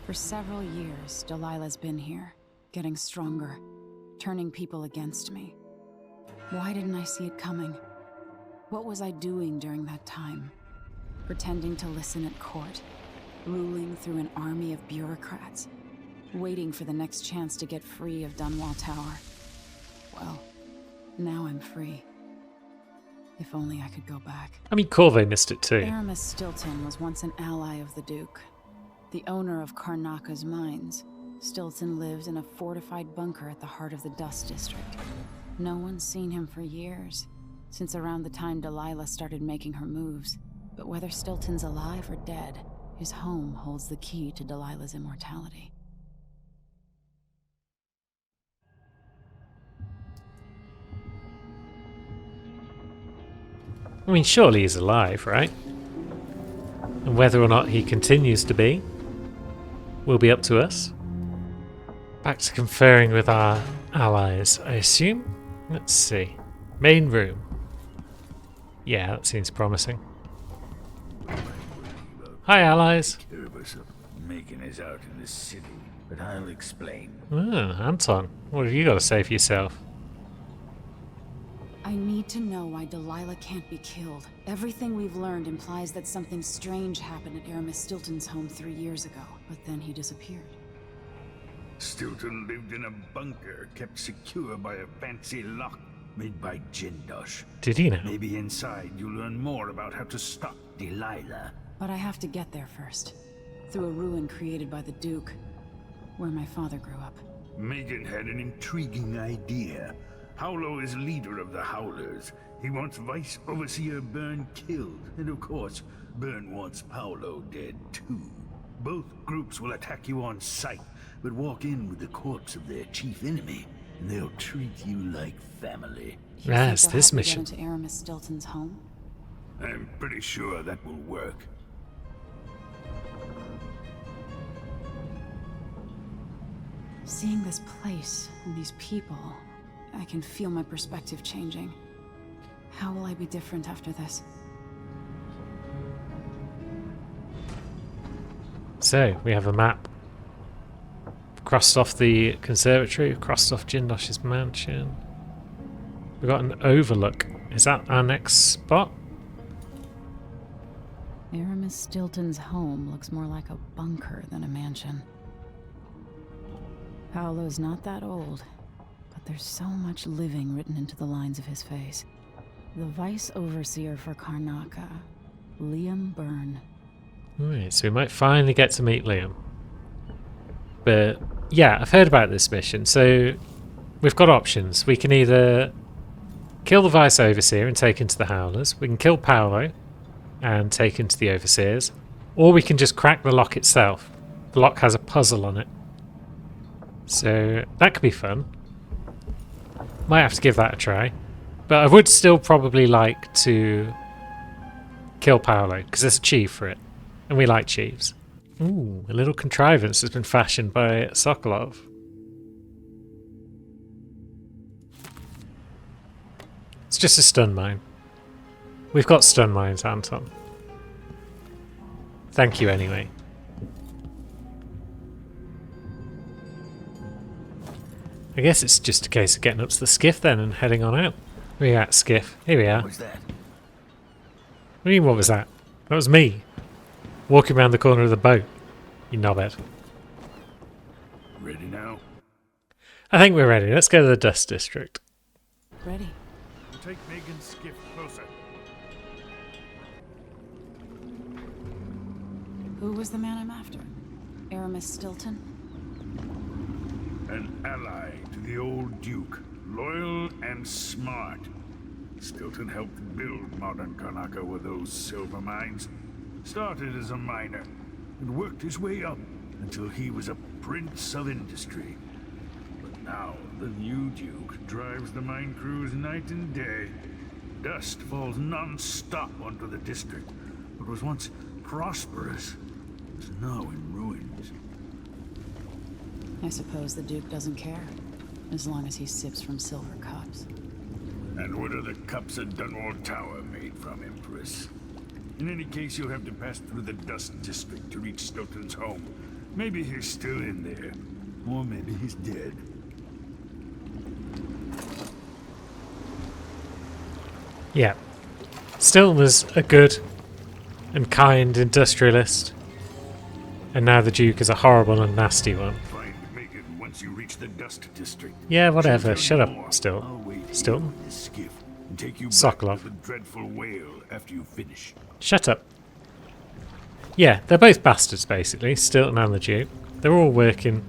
For several years, Delilah's been here, getting stronger, turning people against me. Why didn't I see it coming? What was I doing during that time? Pretending to listen at court, ruling through an army of bureaucrats, waiting for the next chance to get free of Dunwall Tower. Well, now I'm free. If only I could go back. I mean, Corvée missed it too. Aramis Stilton was once an ally of the Duke. The owner of Karnaca's mines, Stilton lived in a fortified bunker at the heart of the Dust District. No one's seen him for years, since around the time Delilah started making her moves. But whether Stilton's alive or dead, his home holds the key to Delilah's immortality. I mean, surely he's alive, right? And whether or not he continues to be will be up to us. Back to conferring with our allies, I assume? Let's see. Main room. Yeah, that seems promising. Hi, allies. Megan is out in the city, but I'll explain. Anton, what have you got to say for yourself? I need to know why Delilah can't be killed. Everything we've learned implies that something strange happened at Aramis Stilton's home 3 years ago, but then he disappeared. Stilton lived in a bunker kept secure by a fancy lock made by Jindosh. Did he know? Maybe inside you'll learn more about how to stop Delilah. But I have to get there first. Through a ruin created by the Duke, where my father grew up. Megan had an intriguing idea. Howlo is leader of the Howlers. He wants Vice Overseer Byrne killed, and of course, Byrne wants Paolo dead too. Both groups will attack you on sight, but walk in with the corpse of their chief enemy, and they'll treat you like family. Yes, this mission. Get into Aramis Stilton's home? I'm pretty sure that will work. Seeing this place and these people, I can feel my perspective changing. How will I be different after this? So, we have a map. Crossed off the conservatory, crossed off Jindosh's mansion. We've got an overlook. Is that our next spot? Aramis Stilton's home looks more like a bunker than a mansion. Paolo's not that old, but there's so much living written into the lines of his face. The Vice Overseer for Karnaca, Liam Byrne. Alright, so we might finally get to meet Liam. But, yeah, I've heard about this mission, so we've got options. We can either kill the Vice Overseer and take him to the Howlers, we can kill Paolo and take him to the Overseers, or we can just crack the lock itself. The lock has a puzzle on it. So, that could be fun. Might have to give that a try. But I would still probably like to kill Paolo, because there's a chief for it. And we like chiefs. Ooh, a little contrivance has been fashioned by Sokolov. It's just a stun mine. We've got stun mines, Anton. Thank you anyway. I guess it's just a case of getting up to the skiff then and heading on out. Where are you at, skiff? Here we are. What was that? What do you mean, what was that? That was me. Walking around the corner of the boat. You knobhead. Ready now? I think we're ready. Let's go to the Dust District. Ready. Take Megan's skiff closer. Who was the man I'm after? Aramis Stilton? An ally to the old Duke, loyal and smart. Stilton helped build modern Karnaca with those silver mines. Started as a miner and worked his way up until he was a prince of industry. But now the new Duke drives the mine crews night and day. Dust falls non-stop onto the district. What was once prosperous is now in ruins. I suppose the Duke doesn't care, as long as he sips from silver cups. And what are the cups at Dunwall Tower made from, Empress? In any case, you'll have to pass through the Dust District to reach Stilton's home. Maybe he's still in there. Or maybe he's dead. Yeah. Stilton was a good and kind industrialist. And now the Duke is a horrible and nasty one. Trying to make it once you reach the Dust District. Yeah, whatever. She'll tell Shut you more. up, Stilton. I'll wait Stilton? here with this skiff and take you back Sokolov. to the dreadful whale after you finish. Shut up. Yeah, they're both bastards, basically. Stilton and the Duke. They're all working...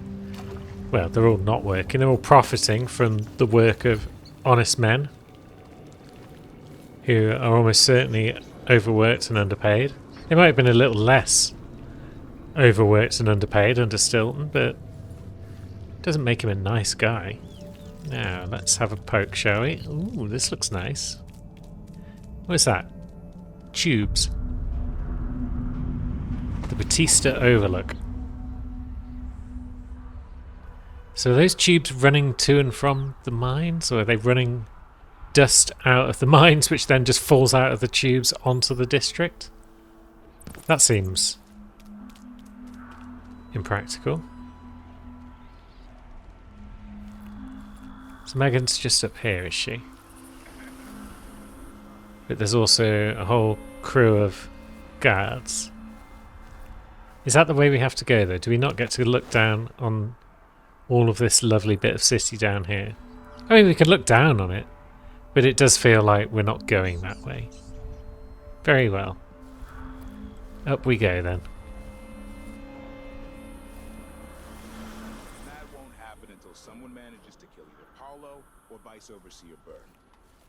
Well, they're all not working. They're all profiting from the work of honest men who are almost certainly overworked and underpaid. They might have been a little less overworked and underpaid under Stilton, but it doesn't make him a nice guy. Now, let's have a poke, shall we? Ooh, this looks nice. What's that? Tubes. The Batista Overlook. So are those tubes running to and from the mines, or are they running dust out of the mines which then just falls out of the tubes onto the district? That seems impractical. So Megan's just up here, is she? But there's also a whole crew of guards. Is that the way we have to go, though? Do we not get to look down on all of this lovely bit of city down here? I mean, we can look down on it, but it does feel like we're not going that way. Very well. Up we go, then. That won't happen until someone manages to kill either Paulo or Vice Overseer Byrne.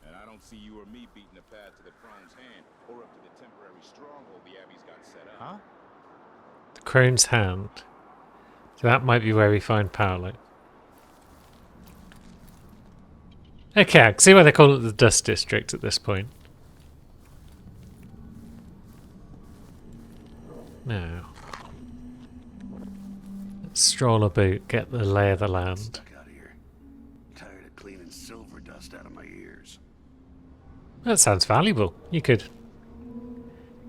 And I don't see you or me beating a path to the Crone's Hand or up to the temporary stronghold the Abbey's got set up. Huh? The Crone's Hand. So that might be where we find Paolo. Okay, I can see why they call it the Dust District at this point. Now, let's stroll about, get the lay of the land. Stuck out here. Tired of cleaning silver dust out of my ears. That sounds valuable. You could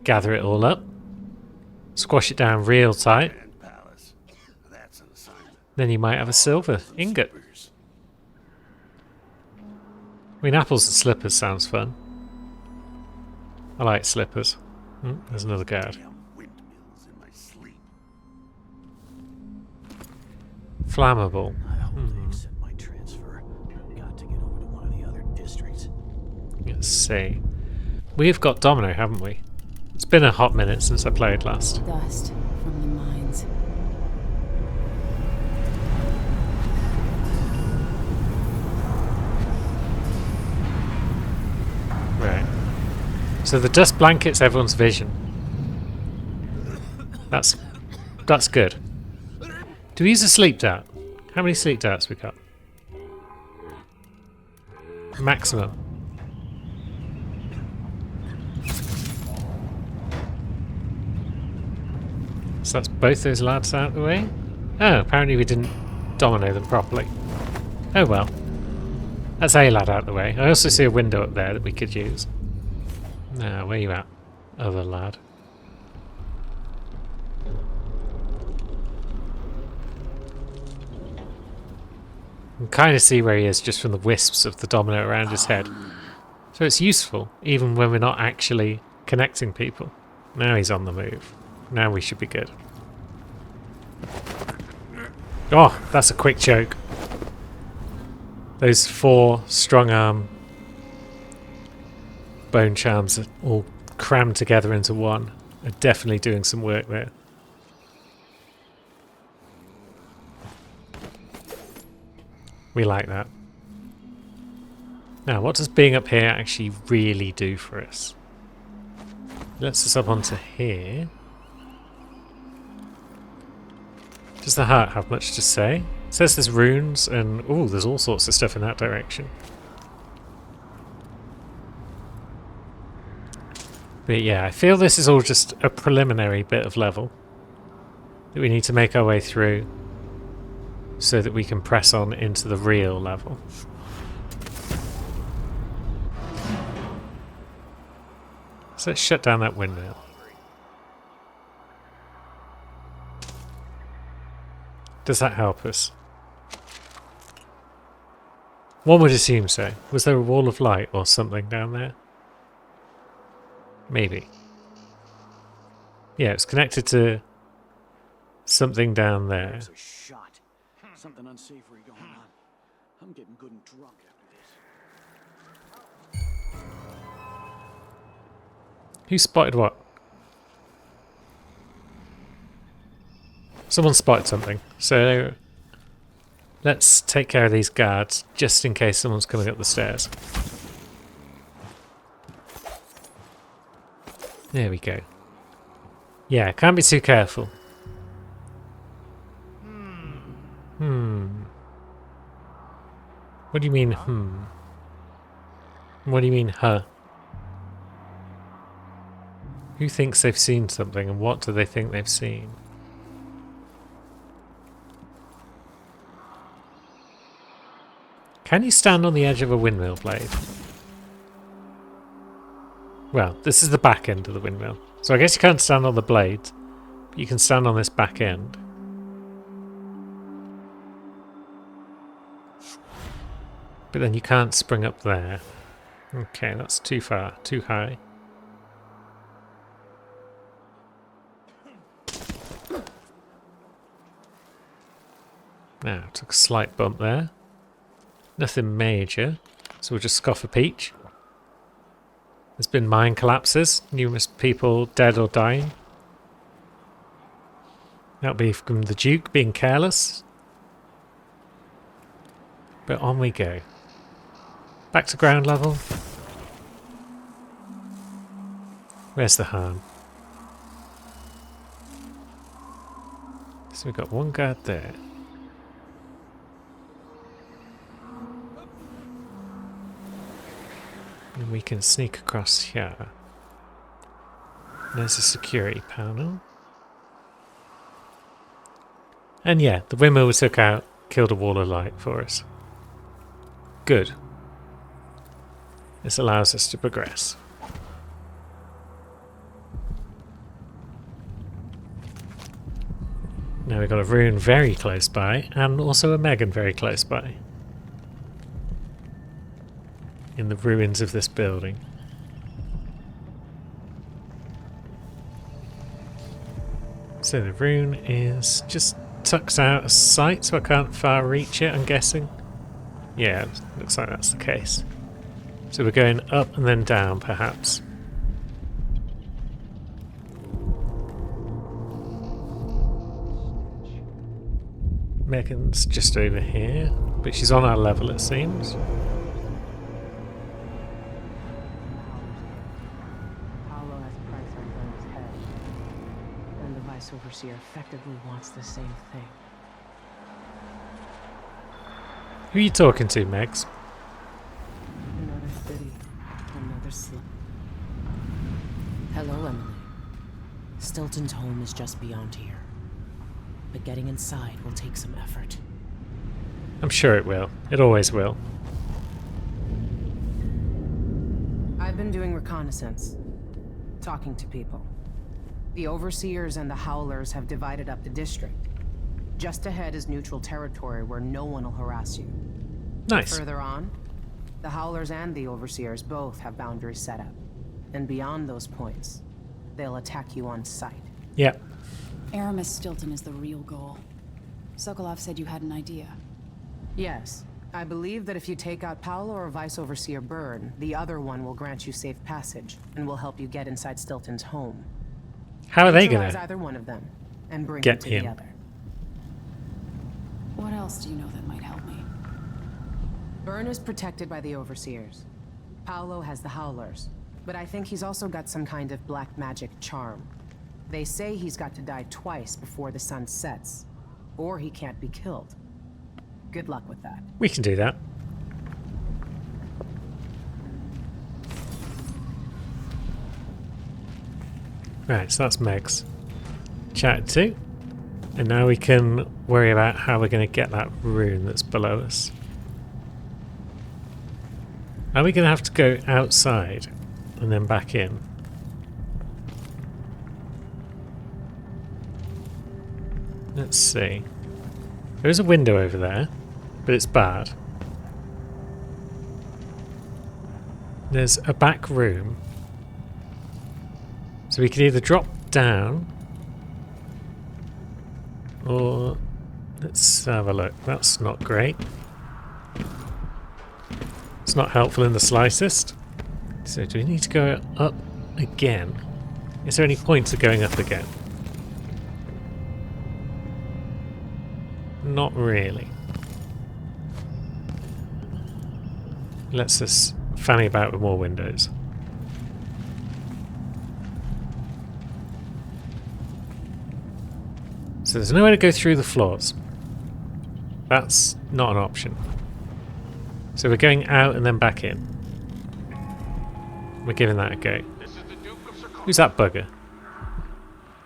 gather it all up, squash it down real tight, Grand Palace. That's an assignment. then you might have a silver ingot. Slippers. I mean, apples and slippers sounds fun. I like slippers. There's another guard. Damn windmills in my sleep. Flammable. I hope they accept my transfer. Got to get over to one of the other districts. Let's see. We've got Domino, haven't we? It's been a hot minute since I played last. Dust from the mines. Right. So the dust blankets everyone's vision. That's good. Do we use a sleep dart? How many sleep darts we got? Maximum. So that's both those lads out of the way. Oh, apparently we didn't domino them properly. Oh well. That's a lad out of the way. I also see a window up there that we could use. Now, where you at, other lad? You can kind of see where he is just from the wisps of the domino around his head. So it's useful, even when we're not actually connecting people. Now he's on the move. Now we should be good. Oh, that's a quick choke. Those 4 strong arm bone charms are all crammed together into one are definitely doing some work there. We like that. Now, what does being up here actually really do for us? Lets us up onto here. Does the heart have much to say? It says there's runes and... ooh, there's all sorts of stuff in that direction. But yeah, I feel this is all just a preliminary bit of level that we need to make our way through so that we can press on into the real level. So let's shut down that windmill. Does that help us? One would assume so. Was there a wall of light or something down there? Maybe. Yeah, it's connected to something down there. There's a shot. Something unsavory going on. I'm getting good and drunk after this. Who spotted what? Someone spotted something. So let's take care of these guards just in case someone's coming up the stairs. There we go. Yeah, can't be too careful. What do you mean, What do you mean, huh? Who thinks they've seen something, and what do they think they've seen? Can you stand on the edge of a windmill blade? Well, this is the back end of the windmill. So I guess you can't stand on the blade, but you can stand on this back end. But then you can't spring up there. Okay, that's too far, too high. Now, took a slight bump there. Nothing major, so we'll just scoff a peach. There's been mine collapses, numerous people dead or dying. That'll be from the Duke being careless. But on we go. Back to ground level. Where's the harm? So we've got one guard there. And we can sneak across here. There's a security panel. And yeah, the windmill we took out killed a wall of light for us. Good. This allows us to progress. Now we've got a rune very close by, and also a Megan very close by. In the ruins of this building. So the rune is just tucks out of sight, so I can't far reach it, I'm guessing. Yeah, looks like that's the case. So we're going up and then down, perhaps. Megan's just over here, but she's on our level, it seems. Paolo has a price on Burn's head, and the Vice Overseer effectively wants the same thing. Who are you talking to, Megs? Another city, another slum. Hello, Emily. Stilton's home is just beyond here, but getting inside will take some effort. I'm sure it will. It always will. I've been doing reconnaissance, talking to people. The Overseers and the Howlers have divided up the district. Just ahead is neutral territory where no one will harass you. Nice. Further on, the Howlers and the Overseers both have boundaries set up. And beyond those points, they'll attack you on sight. Yep. Aramis Stilton is the real goal. Sokolov said you had an idea. Yes. I believe that if you take out Paolo or Vice Overseer Byrne, the other one will grant you safe passage and will help you get inside Stilton's home. How are they Neutralize gonna either one of them and bring get you to him? the other. What else do you know that might help me? Byrne is protected by the Overseers. Paolo has the Howlers, but I think he's also got some kind of black magic charm. They say he's got to die twice before the sun sets, or he can't be killed. Good luck with that. We can do that. Right, so that's Megs. Chatted to. And now we can worry about how we're going to get that rune that's below us. Are we going to have to go outside and then back in? Let's see. There is a window over there, but it's bad. There's a back room. So we could either drop down or let's have a look. That's not great. It's not helpful in the slightest. So do we need to go up again? Is there any point to going up again? Not really. Let's just fanny about with more windows. So there's no way to go through the floors. That's not an option. So we're going out and then back in. We're giving that a go. Who's that bugger?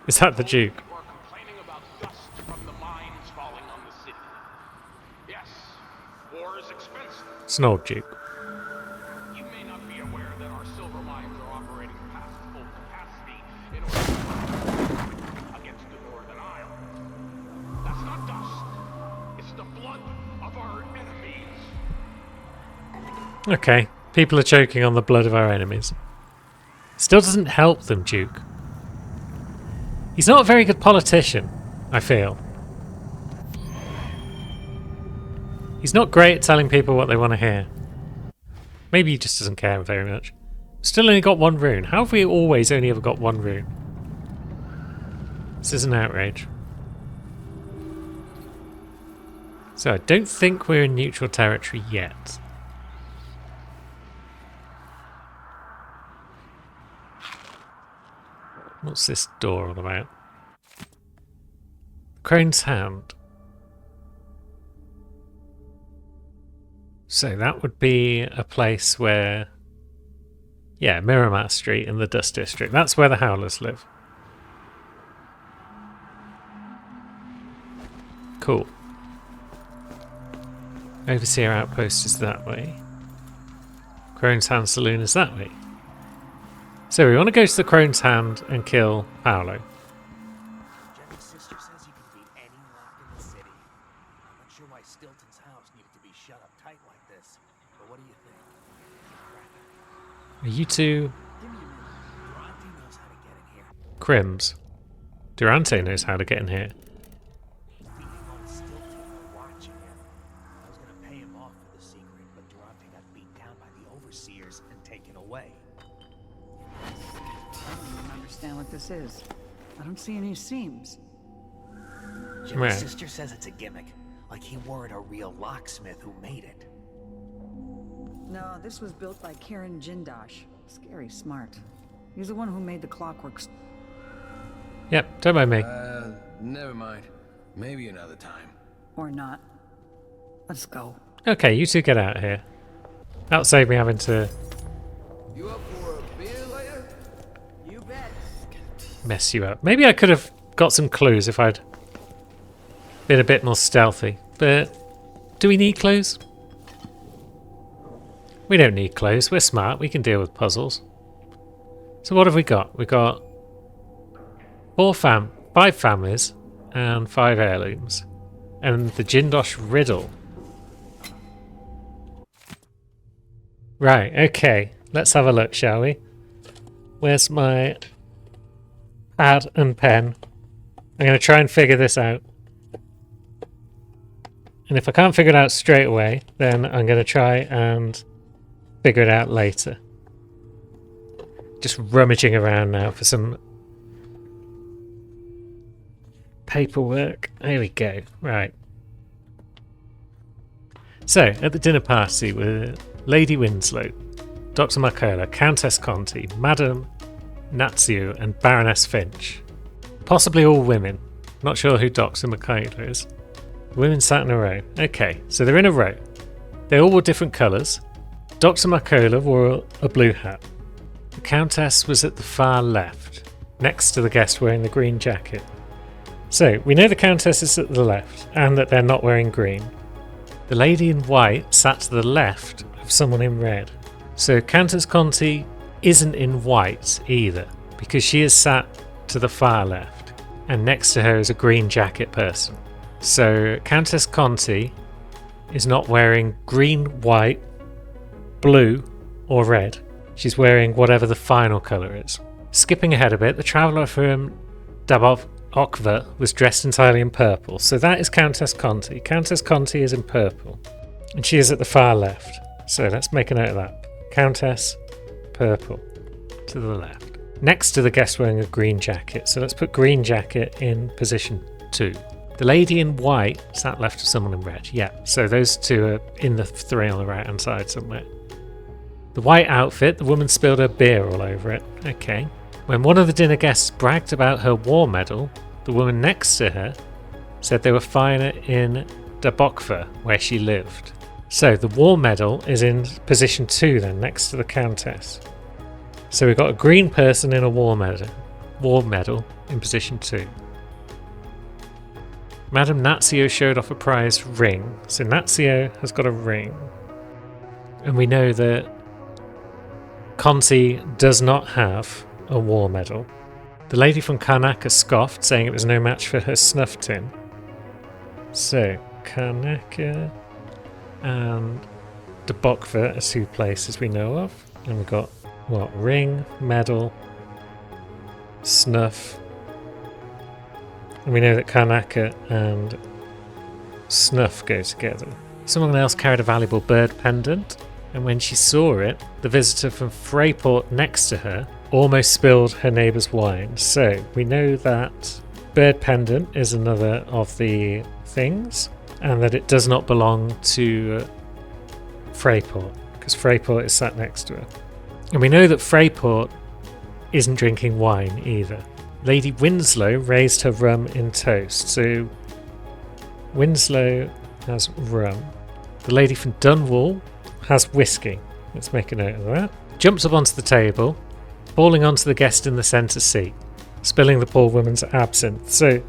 Is that the Duke? People are complaining about dust from the mines falling on the city. Yes, war is expensive. It's an old Duke. You may not be aware that our silver mines are operating past full capacity in order to fight against the Northern Isle. That's not dust. It's the blood of our enemies. Okay, people are choking on the blood of our enemies. Still doesn't help them, Duke. He's not a very good politician, I feel. He's not great at telling people what they want to hear. Maybe he just doesn't care very much. Still only got one rune. How have we always only ever got one rune? This is an outrage. So I don't think we're in neutral territory yet. What's this door all about? Crone's Hand. So that would be a place where... yeah, Miramar Street in the Dust District. That's where the Howlers live. Cool. Overseer Outpost is that way. Crone's Hand Saloon is that way. So we want to go to the Crone's Hand and kill Paolo. Jenny's sister says you can beat any lock in the city. I'm not sure why Stilton's house needed to be shut up tight like this, but what do you think? Are you two Give me a minute. Durante knows how to get in here. Crims? Durante knows how to get in here. Beating on Stilton while watching him. I was gonna pay him off for the secret, but Durante got beat down by the overseers and taken away. I don't even understand what this is. I don't see any seams. Jenny's Right. sister says it's a gimmick, like he weren't a real locksmith who made it. No, this was built by Karen Jindosh. Scary smart. He's the one who made the clockwork. Yep, don't mind me. Never mind. Maybe another time. Or not. Let's go. Okay, you two get out of here. That'll save me having to You up for a beer later? You bet. mess you up. Maybe I could have got some clues if I'd been a bit more stealthy. But do we need clues? We don't need clues. We're smart. We can deal with puzzles. So what have we got? We've got 5 families and 5 heirlooms. And the Jindosh riddle. Right, okay. Let's have a look, shall we? Where's my pad and pen? I'm going to try and figure this out. And if I can't figure it out straight away, then I'm going to try and figure it out later. Just rummaging around now for some paperwork. There we go. Right. So, at the dinner party with Lady Winslow, Dr. Marcola, Countess Conti, Madame Nazio, and Baroness Finch. Possibly all women. Not sure who Dr. Marcola is. Women sat in a row. Okay, so they're in a row. They all wore different colours. Dr. Marcola wore a blue hat. The Countess was at the far left, next to the guest wearing the green jacket. So, we know the Countess is at the left, and that they're not wearing green. The lady in white sat to the left of someone in red. So Countess Conti isn't in white either, because she is sat to the far left, and next to her is a green jacket person. So Countess Conti is not wearing green, white, blue or red. She's wearing whatever the final colour is. Skipping ahead a bit, the traveller from Dabov Okva was dressed entirely in purple. So that is Countess Conti. Countess Conti is in purple. And she is at the far left. So let's make a note of that. Countess, purple, to the left. Next to the guest wearing a green jacket. So let's put green jacket in position 2. The lady in white sat left of someone in red. Yeah, so those two are in the 3 on the right hand side somewhere. The white outfit, the woman spilled her beer all over it. Okay. When one of the dinner guests bragged about her war medal, the woman next to her said they were finer in Dabokva, where she lived. So the war medal is in position 2 then, next to the Countess. So we've got a green person in a war medal in position 2. Madame Nazio showed off a prize ring. So Nazio has got a ring. And we know that Conti does not have a war medal. The lady from Karnaca scoffed, saying it was no match for her snuff tin. So Karnaca and Dabokva are 2 places we know of. And we've got, what, ring, medal, snuff. And we know that Karnaca and snuff go together. Someone else carried a valuable bird pendant, and when she saw it, the visitor from Freyport next to her almost spilled her neighbour's wine. So we know that bird pendant is another of the things, and that it does not belong to Freyport, because Freyport is sat next to her. And we know that Freyport isn't drinking wine either. Lady Winslow raised her rum in toast. So Winslow has rum. The lady from Dunwall has whiskey. Let's make a note of that. Jumps up onto the table, falling onto the guest in the centre seat, spilling the poor woman's absinthe. So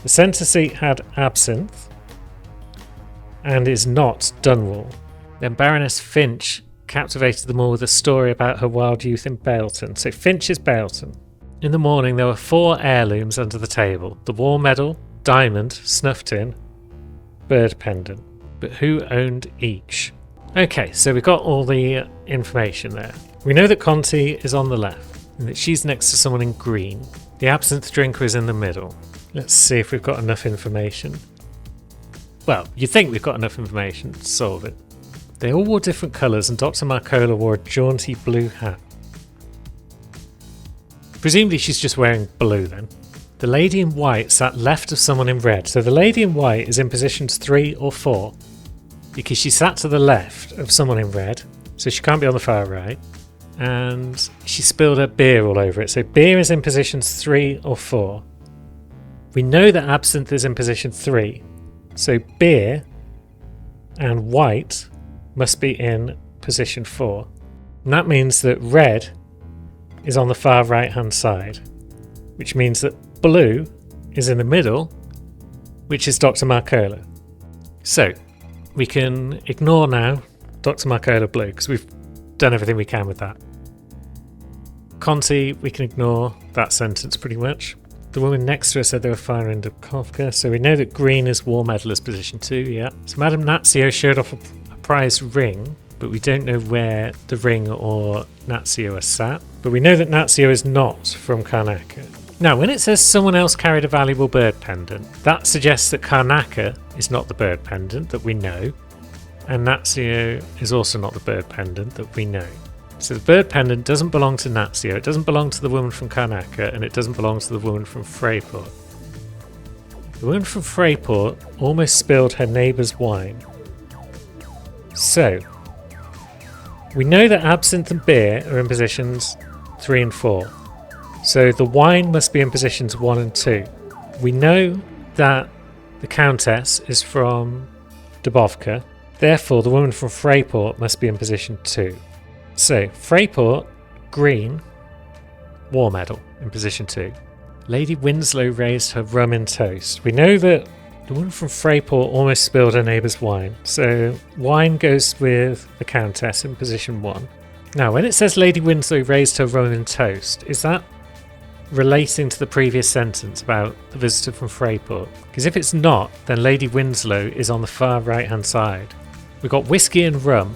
the centre seat had absinthe and is not Dunwall. Then Baroness Finch captivated them all with a story about her wild youth in Bailton. So Finch is Bailton. In the morning, there were 4 heirlooms under the table. The war medal, diamond, snuff tin, bird pendant. But who owned each? Okay, so we've got all the information there. We know that Conti is on the left, and that she's next to someone in green. The absinthe drinker is in the middle. Let's see if we've got enough information. Well, you think we've got enough information to solve it. They all wore different colours, and Dr. Marcola wore a jaunty blue hat. Presumably she's just wearing blue then. The lady in white sat left of someone in red. So the lady in white is in positions 3 or 4 because she sat to the left of someone in red, so she can't be on the far right. And she spilled her beer all over it. So beer is in positions 3 or 4. We know that absinthe is in position 3. So beer and white must be in position 4. And that means that red is on the far right hand side, which means that blue is in the middle, which is Dr. Marcola. So we can ignore now Dr. Marcola blue because we've done everything we can with that. Conti, we can ignore that sentence pretty much. The woman next to her said they were finer in Dabokva, so we know that green is war medalist position 2, yeah. So Madame Nazio showed off a prize ring, but we don't know where the ring or Nazio are sat. But we know that Nazio is not from Karnaca. Now, when it says someone else carried a valuable bird pendant, that suggests that Karnaca is not the bird pendant that we know, and Nazio is also not the bird pendant that we know. So the bird pendant doesn't belong to Nazio, it doesn't belong to the woman from Karnaca, and it doesn't belong to the woman from Freyport. The woman from Freyport almost spilled her neighbour's wine. So we know that absinthe and beer are in positions 3 and 4. So the wine must be in positions 1 and 2. We know that the Countess is from Dubovka. Therefore, the woman from Freyport must be in position 2. So Freyport, green, war medal in position 2. Lady Winslow raised her rum in toast. We know that the woman from Freyport almost spilled her neighbour's wine. So wine goes with the Countess in position 1. Now, when it says Lady Winslow raised her rum in toast, is that relating to the previous sentence about the visitor from Freyport? Because if it's not, then Lady Winslow is on the far right hand side. We've got whiskey and rum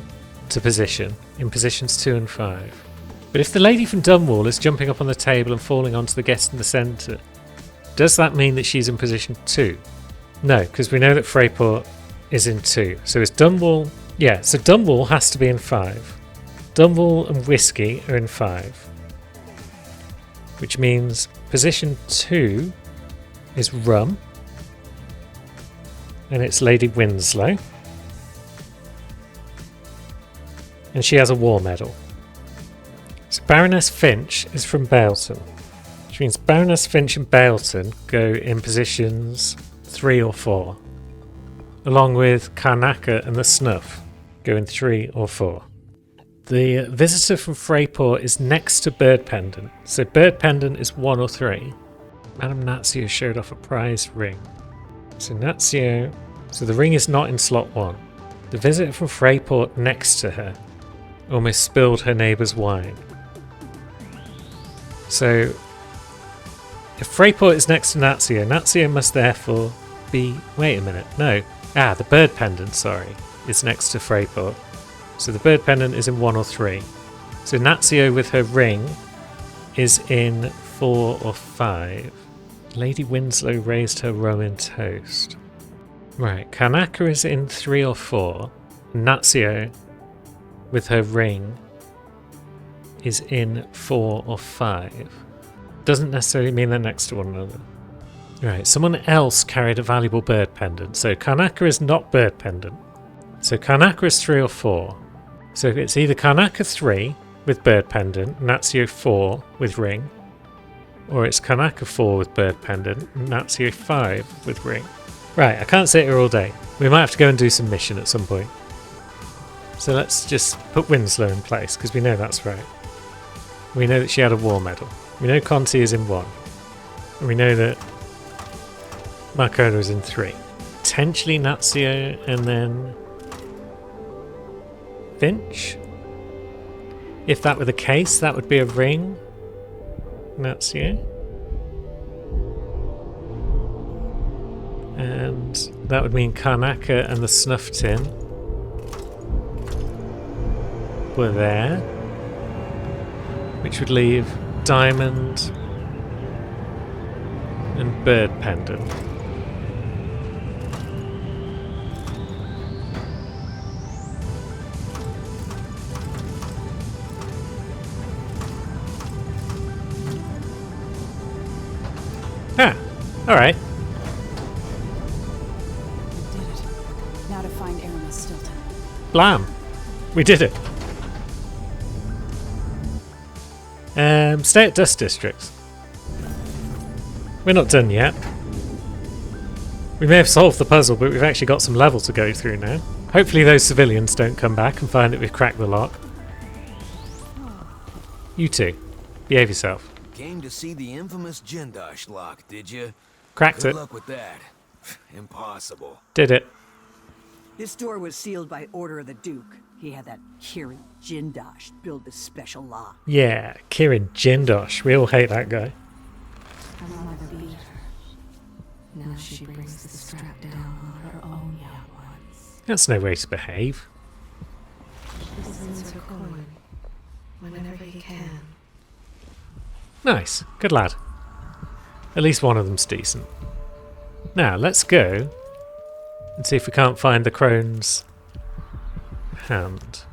to position in positions 2 and 5. But if the lady from Dunwall is jumping up on the table and falling onto the guest in the centre, does that mean that she's in position 2? No, because we know that Freyport is in 2. So is Dunwall... Yeah, so Dunwall has to be in 5. Dunwall and whiskey are in 5. Which means position 2 is rum. And it's Lady Winslow. And she has a war medal. So Baroness Finch is from Bailton. Which means Baroness Finch and Bailton go in positions 3 or 4. Along with Karnaca and the Snuff go in 3 or 4. The visitor from Freyport is next to Bird Pendant. So Bird Pendant is 1 or 3. Madame Nazio showed off a prize ring. So Nazio... So the ring is not in slot 1. The visitor from Freyport next to her almost spilled her neighbour's wine. So if Freyport is next to Nazio, Nazio must therefore be... Wait a minute, no. The Bird Pendant, sorry, is next to Freyport. So the Bird Pendant is in 1 or 3. So Nazio with her ring is in 4 or 5. Lady Winslow raised her Roman toast. Right, Karnaca is in 3 or 4. Nazio with her ring is in 4 or 5. Doesn't necessarily mean they're next to one another. Right, someone else carried a valuable bird pendant. So Karnaca is not Bird Pendant. So Karnaca is 3 or 4. So it's either Karnaca 3 with Bird Pendant, Nazio 4 with ring, or it's Karnaca 4 with Bird Pendant, Nazio 5 with ring. Right, I can't sit here all day. We might have to go and do some mission at some point. So let's just put Winslow in place, because we know that's right. We know that she had a war medal. We know Conti is in 1. And we know that Marcona is in 3. Potentially Nazio and then Finch? If that were the case, that would be a ring. Nazio. And that would mean Karnaca and the Snuff Tin were there. Which would leave Diamond and Bird Pendant. Alright. We did it. Now to find Aramis Stilton. Blam! We did it. Stay at Dust Districts. We're not done yet. We may have solved the puzzle, but we've actually got some level to go through now. Hopefully those civilians don't come back and find that we've cracked the lock. You two, behave yourself. Came to see the infamous Jindosh lock, did you? Cracked Good it. luck with that. Impossible. Did it. This door was sealed by order of the Duke. He had that Kirin Jindosh build this special lock. Yeah, Kirin Jindosh. We all hate that guy. Her mother beat her. Now she brings the strap down on her own young ones. That's no way to behave. She sends her coin whenever he can. Nice. Good lad. At least one of them's decent. Now, let's go and see if we can't find the crone's hand.